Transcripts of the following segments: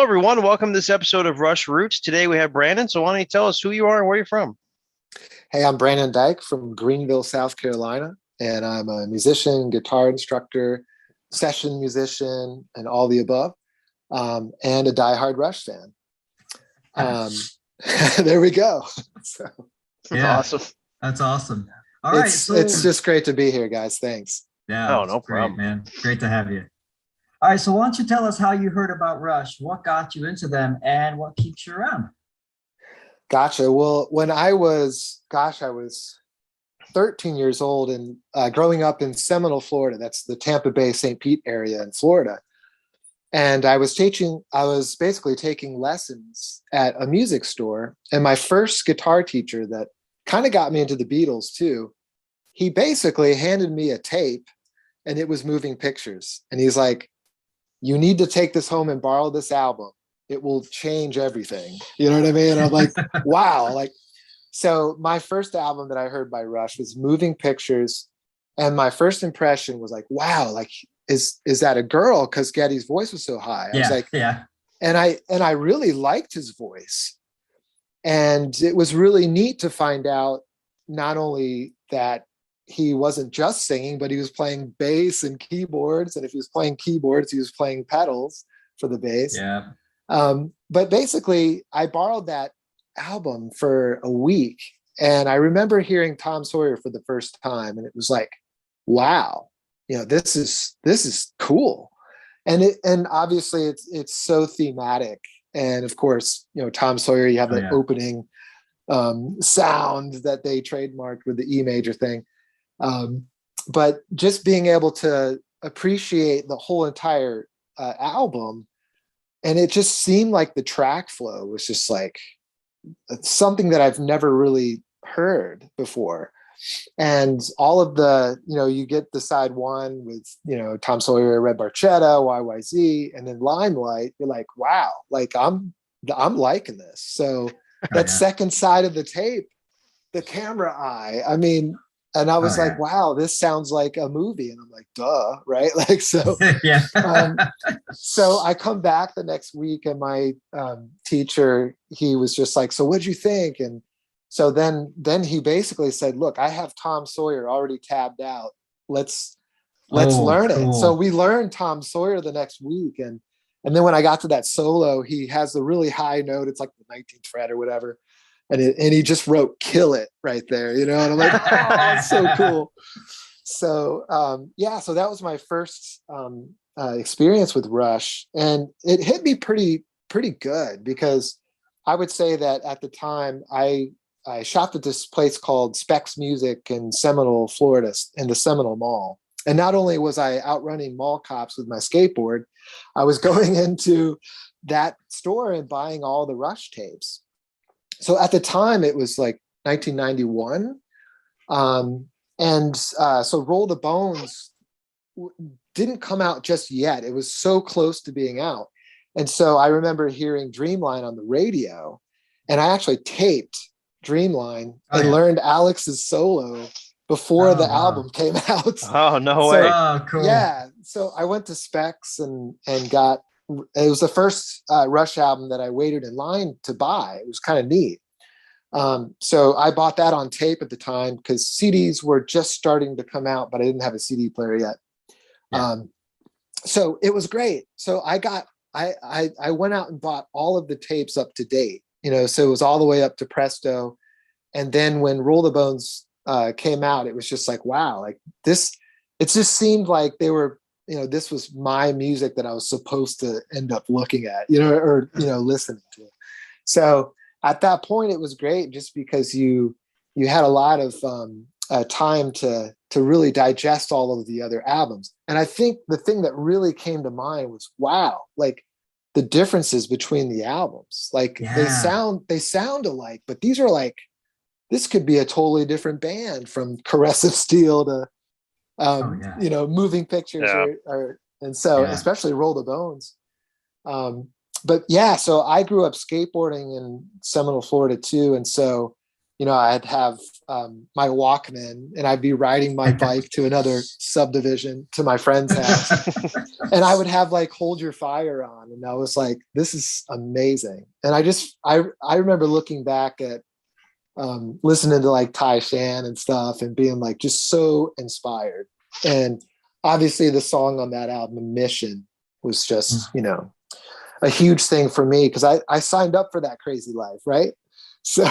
Hello, everyone. Welcome to this episode of Rush Roots. Today we have Brandon. So why don't you tell us who you are and where you're from? Hey, I'm Brandon Dyke from Greenville, South Carolina, and I'm a musician, guitar instructor, session musician, and all the above, and a diehard Rush fan. There we go. So, Yeah, Awesome. that's awesome. All right, it's just great to be here, guys. Thanks. Yeah, Oh, no great, problem, man. Great to have you. All right, so why don't you tell us how you heard about Rush, what got you into them, and what keeps you around? Gotcha. Well, when I was 13 years old and growing up in Seminole, Florida. That's the Tampa Bay, St. Pete area in Florida. And I was basically taking lessons at a music store. And my first guitar teacher that kind of got me into the Beatles too, he basically handed me a tape and it was Moving Pictures. And he's like, you need to take this home and borrow this album. It will change everything. You know what I mean? And I'm like, wow. So my first album that I heard by Rush was Moving Pictures. And my first impression was like, wow, is that a girl? Because Geddy's voice was so high. I was like, yeah. And I really liked his voice. And it was really neat to find out not only that he wasn't just singing, but he was playing bass and keyboards. And if he was playing keyboards, he was playing pedals for the bass. Yeah. But basically, I borrowed that album for a week. And I remember hearing Tom Sawyer for the first time. And it was like, wow, this is cool. And obviously it's so thematic. And of course, Tom Sawyer, you have the opening sound that they trademarked with the E major thing. But just being able to appreciate the whole entire album, and it just seemed like the track flow was just like something that I've never really heard before. And all of the, you get the side one with, Tom Sawyer, Red Barchetta, YYZ, and then Limelight. You're like, wow, I'm liking this. So that second side of the tape, the camera eye, and I was like, wow, this sounds like a movie. And I'm like, duh, right? So, so I come back the next week and my teacher, he was just like, so what'd you think? And so then he basically said, look, I have Tom Sawyer already tabbed out. Let's learn it. So we learned Tom Sawyer the next week. And then when I got to that solo, he has the really high note. It's like the 19th fret or whatever. And he just wrote "kill it" right there, and I'm like, oh, it's so cool. So so that was my first experience with Rush, and it hit me pretty good because I would say that at the time I shopped at this place called Specs Music in Seminole, Florida, in the Seminole Mall. And not only was I outrunning mall cops with my skateboard, I was going into that store and buying all the Rush tapes. So at the time, it was like 1991. So Roll the Bones didn't come out just yet. It was so close to being out. And so I remember hearing Dreamline on the radio, and I actually taped Dreamline and learned Alex's solo before the album came out. Oh, no way. Oh, cool. Yeah. So I went to Specs and got, it was the first Rush album that I waited in line to buy. It was kind of neat. So I bought that on tape at the time because CDs were just starting to come out, but I didn't have a CD player yet. Yeah. So it was great. So I went out and bought all of the tapes up to date, so it was all the way up to Presto. And then when Roll the Bones came out, it was just like, wow, this, it just seemed like they were, this was my music that I was supposed to end up looking at, or listening to. So at that point, it was great just because you had a lot of time to really digest all of the other albums. And I think the thing that really came to mind was, wow, the differences between the albums, they sound alike, but these are this could be a totally different band, from Caressive Steel to Moving Pictures, especially Roll the Bones. But so I grew up skateboarding in Seminole, Florida too. And so, I'd have my Walkman and I'd be riding my bike to another subdivision to my friend's house. And I would have like Hold Your Fire on. And I was like, this is amazing. And I remember looking back at listening to like Ty Shan and stuff and being like just so inspired. And obviously the song on that album, Mission, was just, a huge thing for me because I signed up for that crazy life, right? So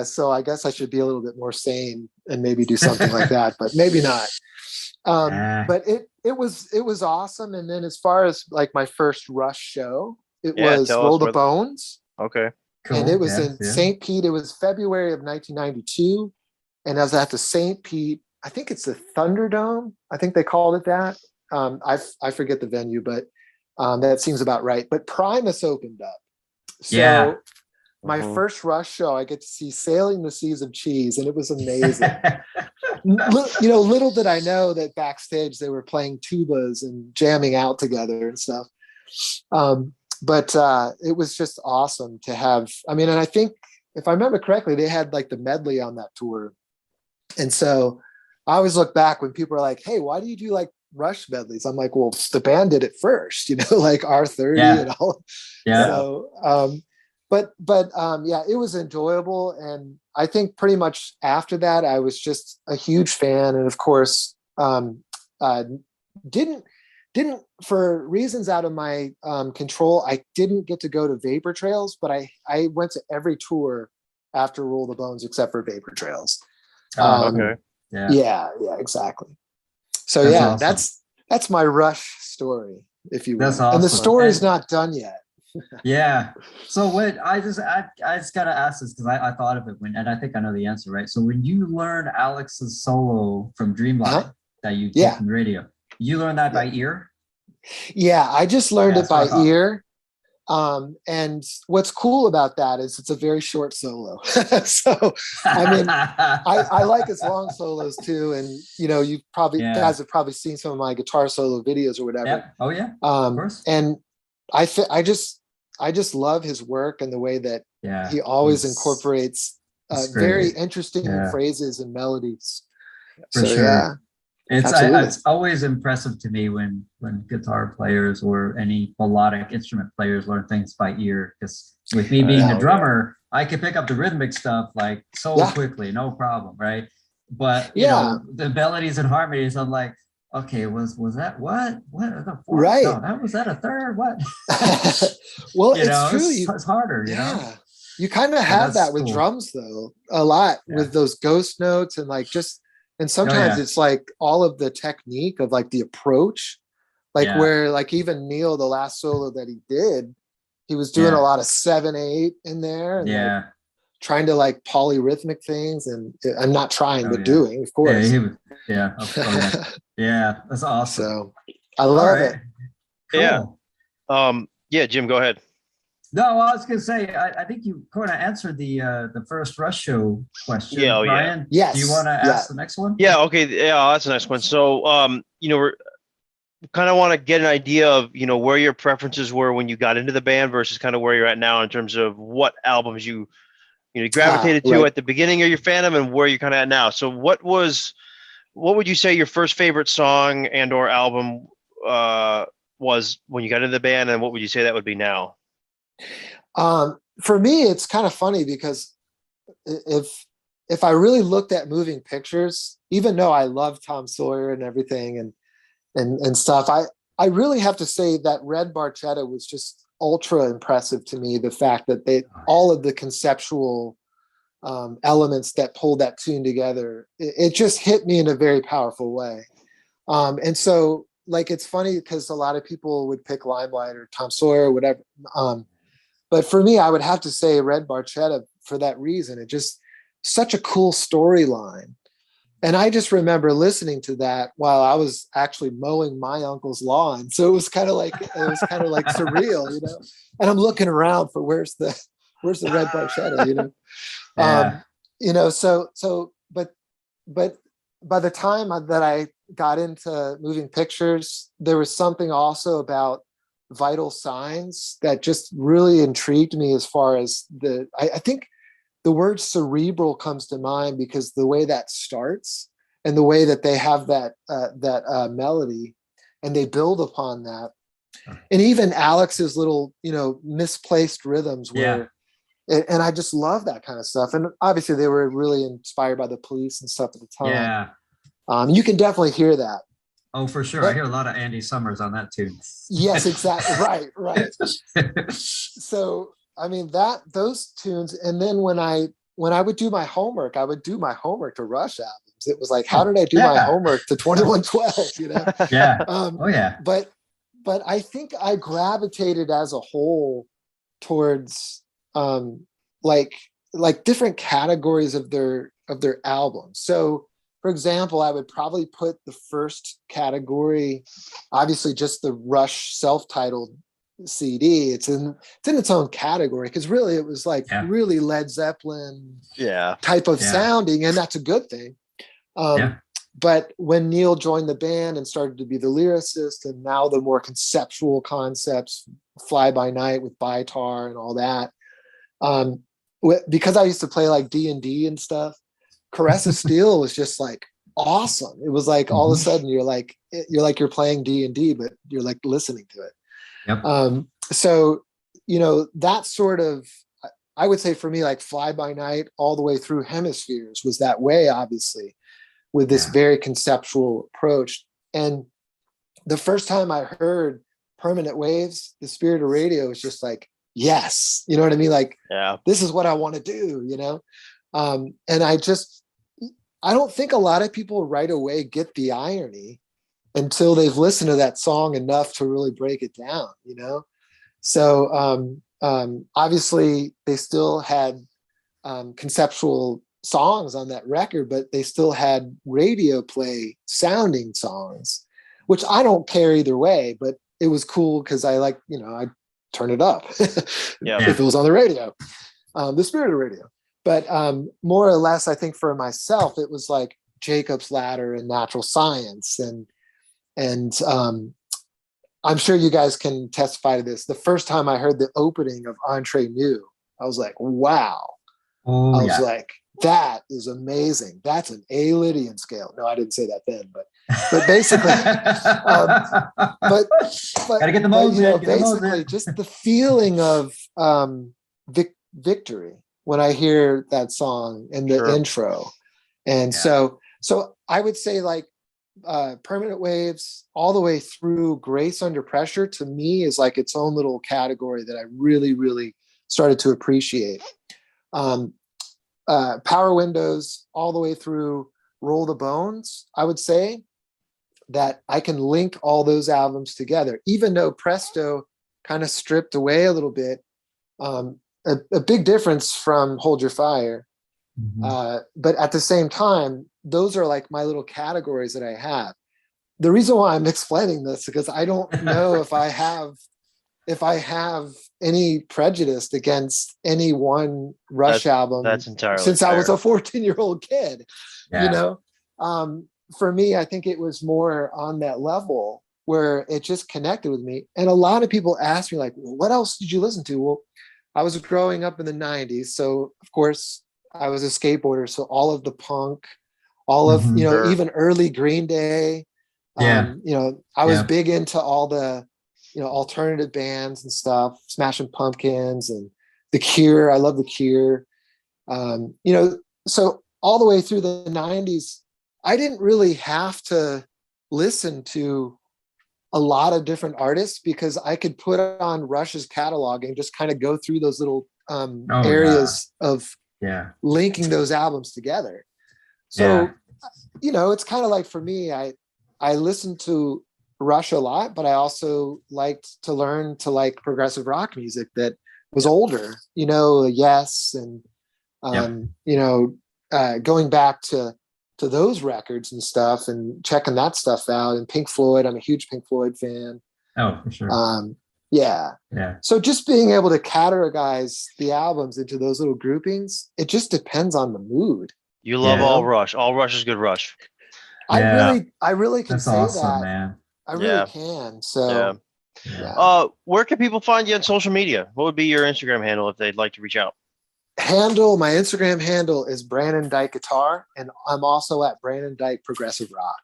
so I guess I should be a little bit more sane and maybe do something like that, but maybe not. But it was awesome. And then as far as like my first Rush show, it was Roll the Bones. Okay. Cool. And it was in St. Pete. It was February of 1992. And I was at the St. Pete, I think it's the Thunderdome. I think they called it that. I forget the venue, but that seems about right. But Primus opened up. So my first Rush show, I get to see Sailing the Seas of Cheese, and it was amazing. Little did I know that backstage they were playing tubas and jamming out together and stuff. But it was just awesome to have. I mean, and I think if I remember correctly, they had like the medley on that tour. And so I always look back when people are like, hey, why do you do like Rush medleys? I'm like, well, the band did it first, like R30 and all. Yeah. So, but it was enjoyable. And I think pretty much after that, I was just a huge fan. And of course, didn't for reasons out of my control, I didn't get to go to Vapor Trails, but I went to every tour after Roll the Bones except for Vapor Trails. Okay. Yeah, exactly. So awesome. That's my Rush story, if you will. That's awesome. And the story's not done yet. Yeah. So what I just gotta ask this because I thought of it and I think I know the answer, right? So when you learned Alex's solo from Dreamline that you did from the radio, you learned that by ear? Yeah, I just learned it by ear. And what's cool about that is it's a very short solo. So, I mean, I like his long solos too. And, you probably guys have probably seen some of my guitar solo videos or whatever. Yeah. Oh yeah. Of course. And I just love his work and the way that he always incorporates very interesting phrases and melodies. For sure. It's always impressive to me when guitar players or any melodic instrument players learn things by ear. Because with me being a drummer, I can pick up the rhythmic stuff like so quickly, no problem, right? But the melodies and harmonies, I'm like, okay, was that what the fourth? Right? No, was that a third? What? Well, it's true. It's harder, you know. You kind of have that with drums though, a lot with those ghost notes and like just. And sometimes it's like all of the technique of like the approach, like where like even Neil, the last solo that he did, he was doing a lot of 7/8 in there. And like trying to like polyrhythmic things. And I'm not trying, but doing, of course. Yeah. That's awesome. So I love it. Cool. Yeah. Jim, go ahead. No, I was going to say, I think you kind of answered the first Rush show question. Yeah, Brian, yes. Do you want to ask the next one? Yeah, okay. Yeah, that's the next one. So, we're kind of want to get an idea of, where your preferences were when you got into the band versus kind of where you're at now in terms of what albums you gravitated to at the beginning of your fandom and where you're kind of at now. So what would you say your first favorite song and or album was when you got into the band, and what would you say that would be now? For me, it's kind of funny because if I really looked at moving pictures, even though I love Tom Sawyer and everything and stuff, I really have to say that Red Barchetta was just ultra impressive to me. The fact that all of the conceptual elements that pulled that tune together, it just hit me in a very powerful way. And so like, it's funny because a lot of people would pick Limelight or Tom Sawyer or whatever. But for me, I would have to say Red Barchetta for that reason. It just such a cool storyline. And I just remember listening to that while I was actually mowing my uncle's lawn. So it was kind of like surreal, And I'm looking around for where's the Red Barchetta, but by the time that I got into moving pictures, there was something also about Vital Signs that just really intrigued me as far as I think the word cerebral comes to mind because the way that starts and the way that they have that melody and they build upon that. And even Alex's little, misplaced rhythms where, and I just love that kind of stuff. And obviously they were really inspired by the Police and stuff at the time. Yeah. You can definitely hear that. Oh, for sure. But, I hear a lot of Andy Summers on that tune. Yes, exactly. Right. So, I mean, those tunes. And then when I would do my homework, I would do my homework to Rush albums. It was like, how did I do my homework to 2112? Yeah. Yeah. But I think I gravitated as a whole towards like different categories of their albums. So for example, I would probably put the first category, obviously just the Rush self-titled CD. It's in its own category because really it was like really Led Zeppelin type of sounding, and that's a good thing. But when Neil joined the band and started to be the lyricist, and now the more conceptual concepts, Fly By Night with Bitar and all that, because I used to play like D&D and stuff, Caress of Steel was just like awesome. It was like all of a sudden you're playing D&D, but you're like listening to it. Yep. So, that sort of, I would say for me, like Fly By Night all the way through Hemispheres was that way, obviously, with this very conceptual approach. And the first time I heard Permanent Waves, The Spirit of Radio was just like, yes, you know what I mean? Like, this is what I want to do, and I don't think a lot of people right away get the irony until they've listened to that song enough to really break it down, So obviously they still had conceptual songs on that record, but they still had radio play sounding songs, which I don't care either way, but it was cool because I like, I turn it up if it was on the radio, the Spirit of Radio. But more or less, I think for myself, it was like Jacob's Ladder and Natural Science. And I'm sure you guys can testify to this. The first time I heard the opening of Entre Nous, I was like, wow. I was like, that is amazing. That's an A Lydian scale. No, I didn't say that then, but basically, but gotta get the modes in. Basically, just the feeling of victory when I hear that song and the intro, and so I would say like Permanent Waves all the way through Grace Under Pressure to me is like its own little category that I really, really started to appreciate. Power Windows all the way through Roll the Bones, I would say that I can link all those albums together, even though Presto kind of stripped away a little bit. A big difference from Hold Your Fire. But at the same time, those are like my little categories that I have. The reason why I'm explaining this is because I don't know if I have any prejudice against any one Rush album. That's entirely since fair. I was a 14-year-old kid, for me, I think it was more on that level where it just connected with me. And a lot of people ask me like, well, what else did you listen to? Well, I was growing up in the 90s. So of course I was a skateboarder. So all of the punk, all of, even early Green Day, I was big into all the, alternative bands and stuff, Smashing Pumpkins and The Cure. I love The Cure. So all the way through the 90s, I didn't really have to listen to a lot of different artists because I could put on Rush's catalog and just kind of go through those little areas of linking those albums together. So, it's kind of like for me, I listened to Rush a lot, but I also liked to learn to like progressive rock music that was older, Yes. And, going back to those records and stuff and checking that stuff out. And Pink Floyd, I'm a huge Pink Floyd fan. Oh, for sure. So just being able to categorize the albums into those little groupings, it just depends on the mood. You love all Rush. All Rush is good Rush. I really can That's say awesome, that. man. I really can. So where can people find you on social media? What would be your Instagram handle if they'd like to reach out? My Instagram handle is Brandon Dyke Guitar, and I'm also at Brandon Dyke Progressive Rock.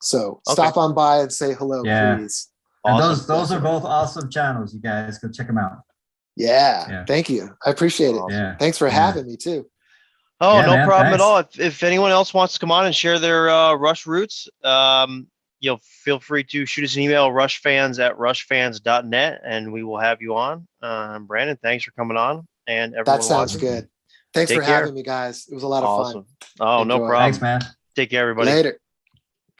So stop on by and say hello, please. And Awesome. those are both awesome channels. You guys go check them out. Yeah. Thank you. I appreciate it. Yeah. Thanks for having me too. Oh, Yeah, no man, problem thanks. at all. If anyone else wants to come on and share their Rush roots, feel free to shoot us an email, rushfans@rushfans.net, and we will have you on. Brandon, thanks for coming on, and everyone That sounds watching. good. Thanks for having me, guys. It was a lot of fun. Oh, no Enjoy. problem. Thanks, man. Take care, everybody. Later.